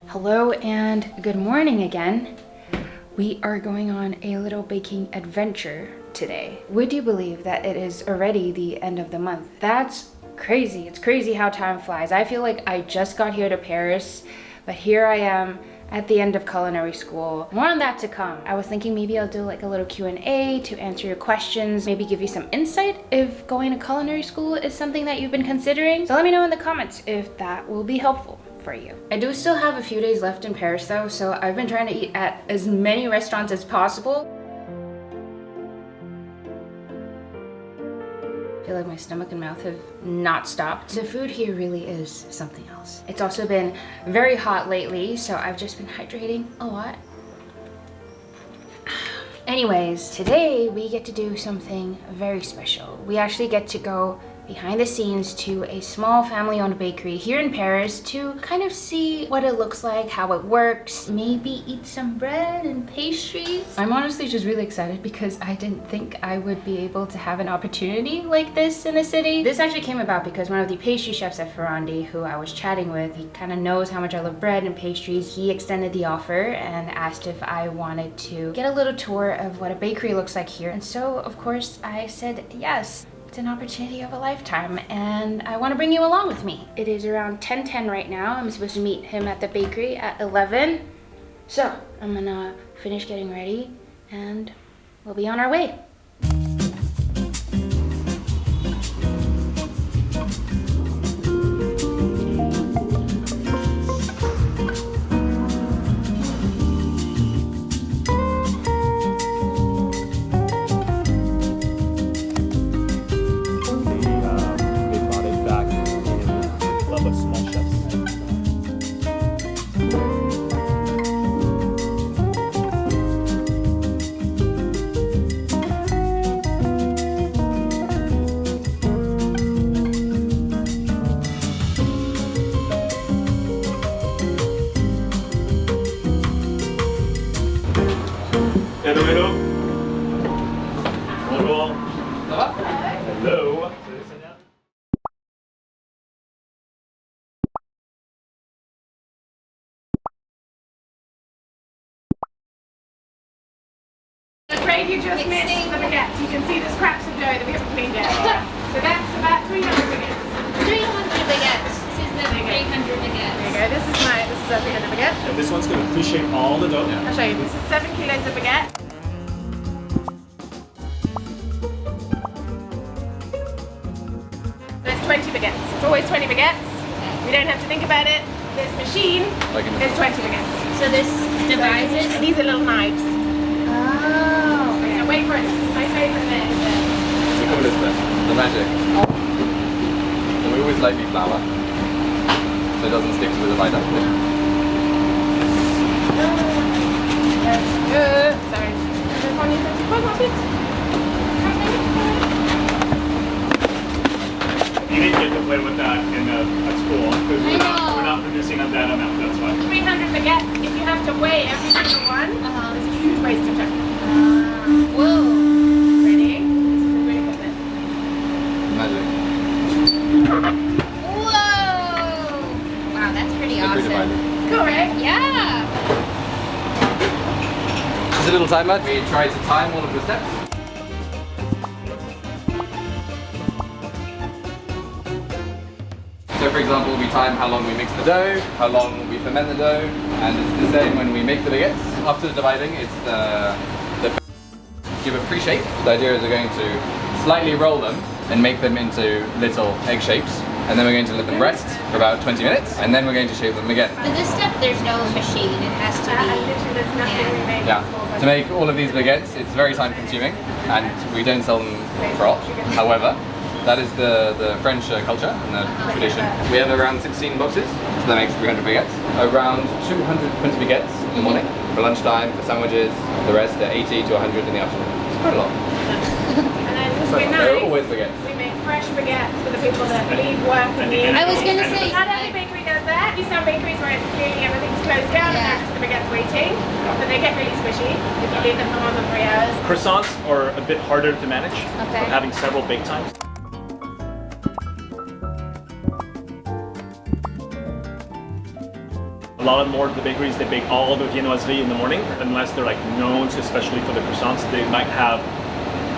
Hello and good morning again. We are going on a little baking adventure today. Would you believe that it is already the end of the month? That's crazy. It's crazy how time flies. I feel like I just got here to Paris, but here I am at the end of culinary school. More on that to come. I was thinking maybe I'll do like a little Q&A to answer your questions, maybe give you some insight if going to culinary school is something that you've been considering. So let me know in the comments if that will be helpful for you. I do still have a few days left in Paris though, so I've been trying to eat at as many restaurants as possible. I feel like my stomach and mouth have not stopped. The food here really is something else. It's also been very hot lately, so I've just been hydrating a lot. Anyways, today we get to do something very special. We actually get to go behind the scenes to a small family-owned bakery here in Paris to kind of see what it looks like, how it works, maybe eat some bread and pastries. I'm honestly just really excited because I didn't think I would be able to have an opportunity like this in the city. This actually came about because one of the pastry chefs at Ferrandi, who I was chatting with, he kind of knows how much I love bread and pastries. He extended the offer and asked if I wanted to get a little tour of what a bakery looks like here. And so, of course, I said yes. It's an opportunity of a lifetime and I want to bring you along with me. It is around 10:10 right now. I'm supposed to meet him at the bakery at 11. So I'm gonna finish getting ready and we'll be on our way. Hello, hello. Bonjour. Ça va? Hello. I'm afraid you just missed the baguettes. You can see the scraps of dough that we haven't cleaned yet. So that's about 300 baguettes. 300 baguettes. This is the 300 baguettes. There you go. This is our 300 baguettes. And this one's going to pre-shape all the dough. I'll show you. This is 7 kilos of baguette. There's 20 baguettes. It's always 20 baguettes. We don't have to think about it. This machine, there's 20 baguettes. So this divides it. And these are little knives. Oh. So wait for it. This is my favorite bit. We call this the magic. So we always lightly flour, so it doesn't stick to the light actually. Good. Sorry. This one you can see. You didn't get to play with that at school because we're not producing of that amount. That's why. 300 baguettes. If you have to weigh every single one, there's a huge waste of time. Whoa. Ready? This is the great equipment. Magic. Whoa. Wow, that's pretty So awesome. pre-divided. Cool, right? Yeah. Just a little timer. We try to time all of the steps. So for example, we time how long we mix the dough, how long we ferment the dough, and it's the same when we make the baguettes. After the dividing, it's the give a pre-shape. The idea is we're going to slightly roll them and make them into little egg shapes, and then we're going to let them rest for about 20 minutes, and then we're going to shape them again. So this step, there's no machine. It has to Literally, be. there's nothing we make. Yeah. To make all of these baguettes, it's very time consuming, and we don't sell them raw. However, that is the French culture and the tradition. We have around 16 boxes, so that makes 300 baguettes. Around 220 baguettes in the morning for lunchtime, for sandwiches. The rest are 80 to 100 in the afternoon. It's quite a lot. And then just But be they're nice. always baguettes. We make fresh baguettes for the people that leave work and leave. I was gonna say. Not every bakery does that. You some bakeries where it's clearly everything's closed down and they're just the baguettes waiting. But they get really squishy if you leave them for more than 3 hours. Croissants are a bit harder to manage. Okay. Having several bake times. A lot more of the bakeries, they bake all the viennoiserie in the morning, unless they're like known, especially for the croissants, they might have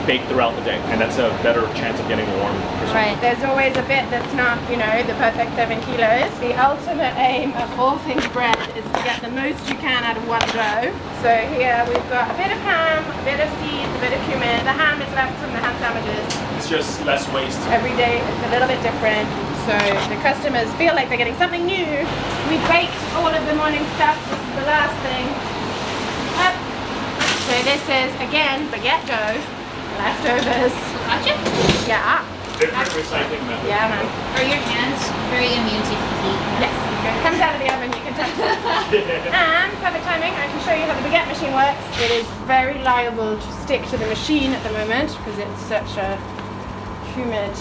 baked throughout the day, and that's a better chance of getting a warm croissant. Right, there's always a bit that's not, you know, the perfect 7 kilos. The ultimate aim of all things bread is to get the most you can out of one dough. So here we've got a bit of ham, a bit of seeds, a bit of cumin. The ham is left from the ham sandwiches. It's just less waste. Every day it's a little bit different, so the customers feel like they're getting something new. We baked all of the morning stuff. This is the last thing. Up. So this is, again, baguette dough. Leftovers. Gotcha. Yeah. Different recycling method. Yeah, man. Are your hands very immune to heat? Yes. It comes out of the oven, you can touch it. And perfect timing, I can show you how the baguette machine works. It is very liable to stick to the machine at the moment because it's such a humid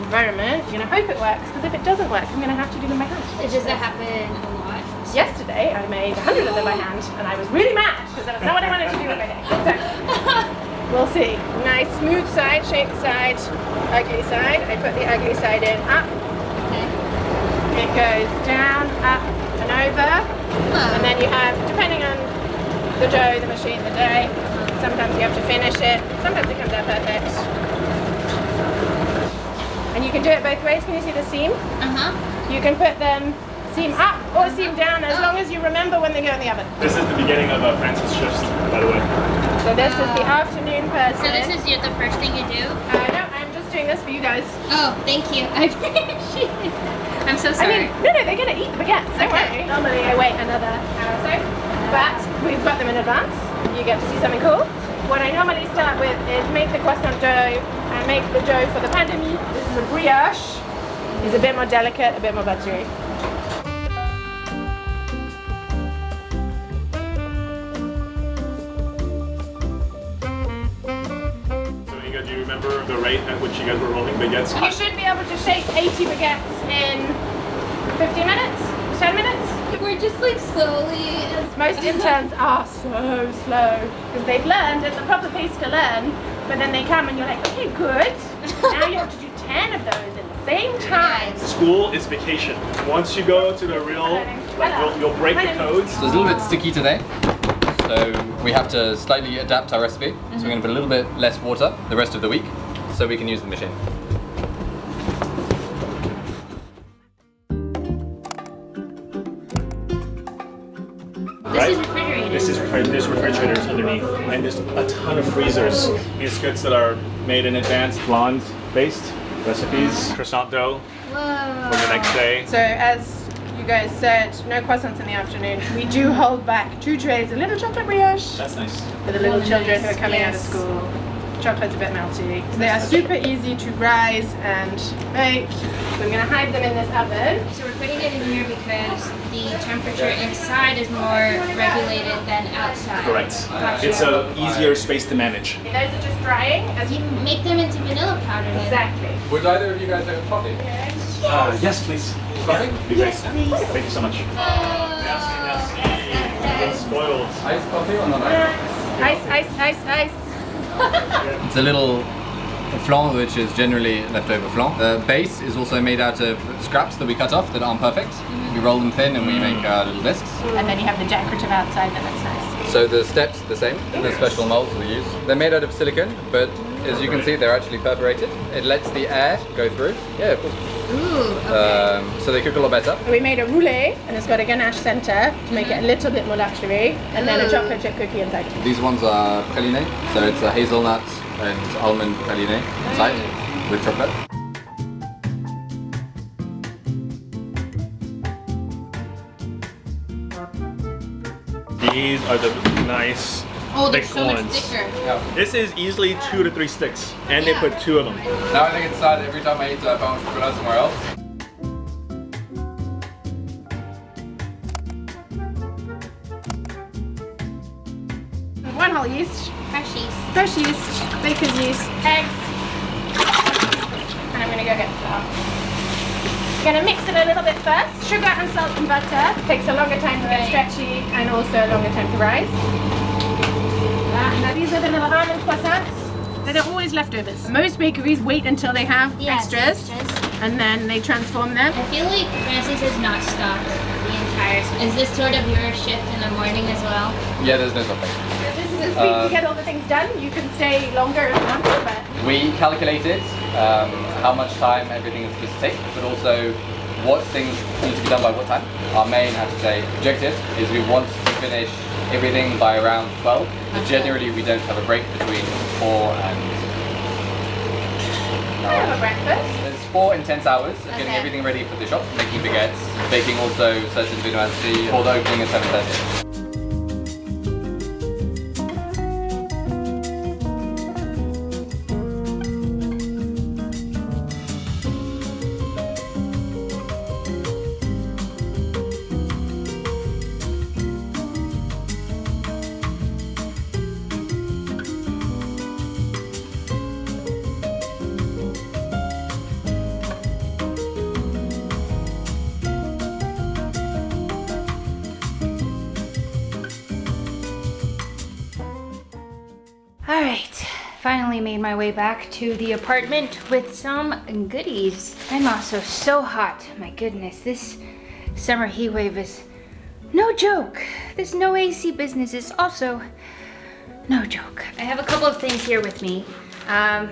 environment. I'm gonna hope it works, because if it doesn't work, I'm gonna have to do them by hand. Does that happen a lot? Yesterday, I made 100 of them by hand, and I was really mad because that's not what I wanted to do with my day. So, we'll see. Nice smooth side, shaped side, ugly side. I put the ugly side in up. Okay. It goes down, up, and over. And then you have, depending on the dough, the machine, the day, sometimes you have to finish it. Sometimes it comes out perfect. And you can do it both ways. Can you see the seam? Uh-huh. You can put them seam up or seam down, as long as you remember when they go in the oven. This is the beginning of Francis' shifts, by the way. So this is the afternoon person. So this is the first thing you do? No, I'm just doing this for you guys. Oh, thank you. I appreciate it. I'm so I sorry. mean, no, they're gonna eat the baguettes, don't Okay. worry. Normally I wait another hour or so, but we've got them in advance. You get to see something cool. What I normally start with is make the croissant dough and make the dough for the pain de mie. This is a brioche. It's a bit more delicate, a bit more buttery. Inga, do you remember the rate at which you guys were rolling baguettes? You should be able to shake 80 baguettes in 15 minutes, 10 minutes. We're just like slowly. Most interns are so slow because they've learned at the proper pace to learn, but then they come and you're like, okay, good. Now you have to do 10 of those at the same time. School is vacation. Once you go to the real, you'll break the codes. So it's a little bit sticky today, so we have to slightly adapt our recipe. So we're going to put a little bit less water the rest of the week, so we can use the machine. This is refrigerated. There's refrigerators underneath, and there's a ton of freezers. Biscuits that are made in advance, blonde based recipes, croissant dough Whoa. for the next day. So as you guys said, no croissants in the afternoon. We do hold back 2 trays of little chocolate brioche That's nice. for the little children who are coming out of Yes. school. Chocolate's a bit melty. They are super easy to rise and bake. So I'm gonna hide them in this oven. So we're putting it in here because the temperature inside is more regulated than outside. Correct. Gotcha. It's a easier space to manage. Those are just drying as You make them into vanilla powder then. exactly. Would either of you guys like coffee? Yes, please. Coffee? Be great. Thank you so much. Yes. Spoiled. Iced coffee or not iced? Ice. It's a little flan, which is generally leftover flan. The base is also made out of scraps that we cut off that aren't perfect. We roll them thin and we make little discs. And then you have the decorative outside that looks nice. So the steps are the same, the special molds we use. They're made out of silicone, but as you can see, they're actually perforated. It lets the air go through. Yeah, of course. Ooh, okay. So they cook a lot better. We made a roulé, and it's got a ganache center to make it a little bit more luxury, and then a chocolate chip cookie inside. These ones are praline, so it's a hazelnut and almond praline inside with chocolate. These are the nice Oh, they're thick so much ones. thicker. Yeah. This is easily 2 to 3 sticks, and Yeah. they put 2 of them. Now I think it's sad every time I eat a pain au chocolat somewhere else. One whole yeast, Fresh yeast. fresh yeast, baker's yeast, eggs, and I'm gonna go get flour. Gonna mix it a little bit first. Sugar and salt and butter. Takes a longer time to get stretchy and also a longer time to rise. Now these are the little almond croissants. They're always leftovers. Most bakeries wait until they have Yes, extras and then they transform them. I feel like Francis has not stopped the entire nice. Is this sort of your shift in the morning as well? Yeah, there's no stopping. This is a sweet to get all the things done. You can stay longer if you want to, but We calculated how much time everything is supposed to take, but also what things need to be done by what time. Our main, I have to say, objective is we want to finish everything by around 12. But generally, we don't have a break between 4 and... I have a breakfast. There's 4 intense hours of getting Okay. everything ready for the shop, making baguettes, baking also certain viennoiserie for the opening at 7:30. All right, finally made my way back to the apartment with some goodies. I'm also so hot. My goodness, this summer heat wave is no joke. This no AC business is also no joke. I have a couple of things here with me. I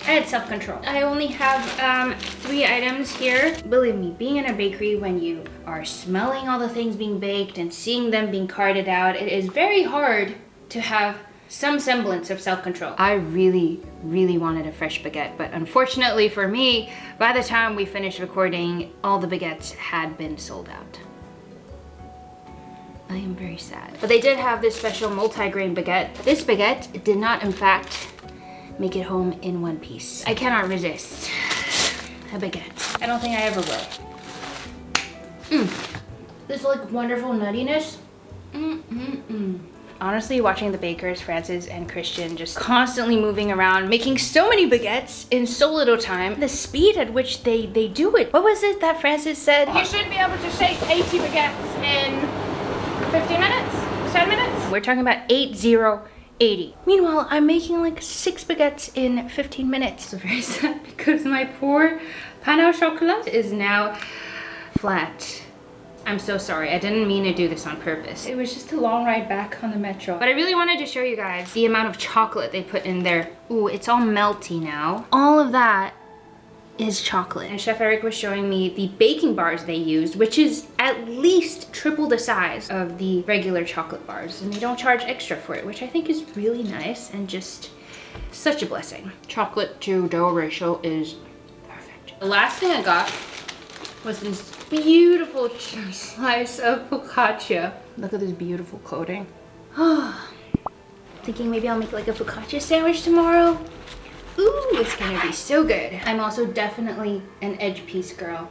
had self-control. I only have 3 items here. Believe me, being in a bakery when you are smelling all the things being baked and seeing them being carted out, it is very hard to have some semblance of self-control. I really wanted a fresh baguette, but unfortunately for me, by the time we finished recording, all the baguettes had been sold out. I am very sad. But they did have this special multi-grain baguette. This baguette did not, in fact, make it home in one piece. I cannot resist a baguette. I don't think I ever will. This like wonderful nuttiness. Honestly, watching the bakers, Francis and Christian, just constantly moving around, making so many baguettes in so little time, the speed at which they do it. What was it that Francis said? You should be able to shake 80 baguettes in 15 minutes, 10 minutes. We're talking about 80. Meanwhile, I'm making like 6 baguettes in 15 minutes. It's very sad because my poor pain au chocolat is now flat. I'm so sorry, I didn't mean to do this on purpose. It was just a long ride back on the metro. But I really wanted to show you guys the amount of chocolate they put in there. Ooh, it's all melty now. All of that is chocolate. And Chef Eric was showing me the baking bars they used, which is at least triple the size of the regular chocolate bars. And they don't charge extra for it, which I think is really nice and just such a blessing. Chocolate to dough ratio is perfect. The last thing I got was this beautiful slice of focaccia. Look at this beautiful coating. Thinking maybe I'll make like a focaccia sandwich tomorrow. Ooh, it's gonna be so good. I'm also definitely an edge piece girl.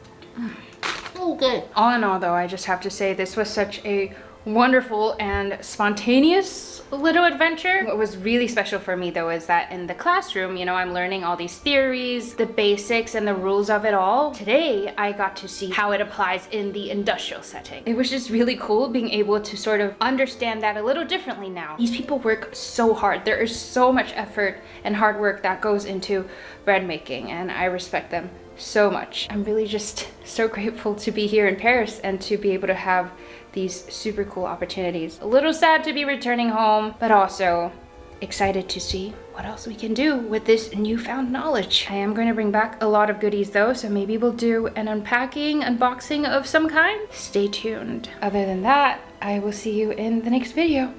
Oh, good. All in all though, I just have to say this was such a wonderful and spontaneous little adventure. What was really special for me though is that in the classroom, you know, I'm learning all these theories, the basics and the rules of it all. Today, I got to see how it applies in the industrial setting. It was just really cool being able to sort of understand that a little differently now. These people work so hard. There is so much effort and hard work that goes into bread making, and I respect them so much. I'm really just so grateful to be here in Paris and to be able to have these super cool opportunities. A little sad to be returning home, but also excited to see what else we can do with this newfound knowledge. I am going to bring back a lot of goodies though, so maybe we'll do an unboxing of some kind. Stay tuned. Other than that, I will see you in the next video.